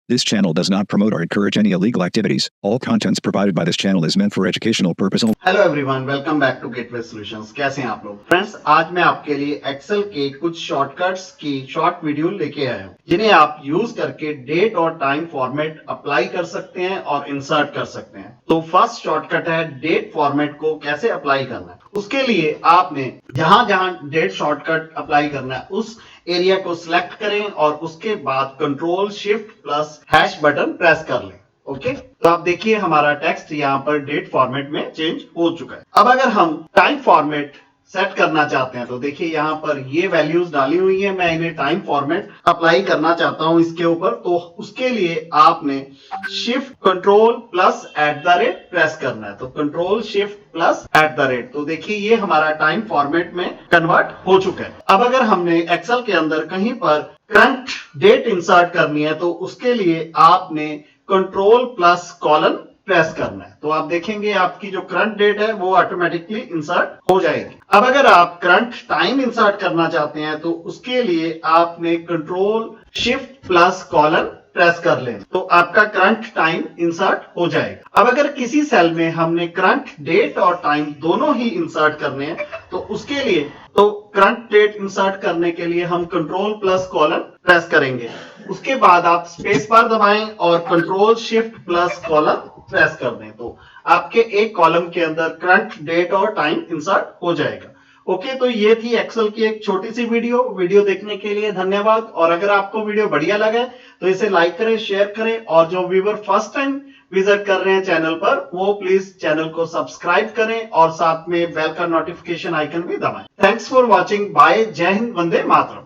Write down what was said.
This channel does not promote or encourage any illegal activities. All contents provided by this channel is meant for educational purpose only. Hello everyone, welcome back to Gateway Solutions. कैसे हैं आप लोग? Friends, आज मैं आपके लिए Excel के कुछ शॉर्टकट्स की शॉर्ट वीडियो लेके आया हूं, जिन्हें आप यूज करके डेट और टाइम फॉर्मेट अप्लाई कर सकते हैं और इंसर्ट कर सकते हैं। तो फर्स्ट शॉर्टकट है डेट फॉर्मेट को कैसे अप्लाई करना है। उसके लिए आपने जहां जहां डेट शॉर्टकट अप्लाई करना है उस एरिया को सिलेक्ट करें और उसके बाद control shift plus hash button press कर लें। ओके, तो आप देखिए हमारा टेक्स्ट यहाँ पर डेट फॉर्मेट में चेंज हो चुका है। अब अगर हम टाइम फॉर्मेट सेट करना चाहते हैं तो देखिए यहाँ पर ये वैल्यूज डाली हुई है, मैं इन्हें टाइम फॉर्मेट अप्लाई करना चाहता हूं इसके ऊपर। तो उसके लिए आपने शिफ्ट कंट्रोल प्लस @ प्रेस करना है। तो कंट्रोल शिफ्ट प्लस @, तो देखिए ये हमारा टाइम फॉर्मेट में कन्वर्ट हो चुका है। अब अगर हमने एक्सेल के अंदर कहीं पर करंट डेट इंसर्ट करनी है तो उसके लिए आपने कंट्रोल प्लस कॉलन प्रेस करना है। तो आप देखेंगे आपकी जो करंट डेट है वो ऑटोमेटिकली इंसर्ट हो जाएगी। अब अगर आप करंट टाइम इंसर्ट करना चाहते हैं तो उसके लिए आपने control shift plus colon press कर लें, तो आपका करंट टाइम इंसर्ट हो जाएगा। अब अगर किसी सेल में हमने करंट डेट और टाइम दोनों ही इंसर्ट करने हैं तो उसके लिए करंट डेट इंसर्ट करने के लिए हम कंट्रोल प्लस कॉलन प्रेस करेंगे। उसके बाद आप स्पेस बार दबाएं और control shift plus colon press कर दें, तो आपके एक कॉलम के अंदर करंट डेट और टाइम इंसर्ट हो जाएगा। ओके, तो ये थी एक्सेल की एक छोटी सी वीडियो देखने के लिए धन्यवाद। और अगर आपको वीडियो बढ़िया लगे तो इसे लाइक करें, शेयर करें, और जो व्यूअर फर्स्ट टाइम विजिट कर रहे हैं चैनल पर वो प्लीज चैनल को सब्सक्राइब करें और साथ में बेल का नोटिफिकेशन आइकन भी दबाएं। Thanks for watching. बाय। जय हिंद, वंदे मातरम।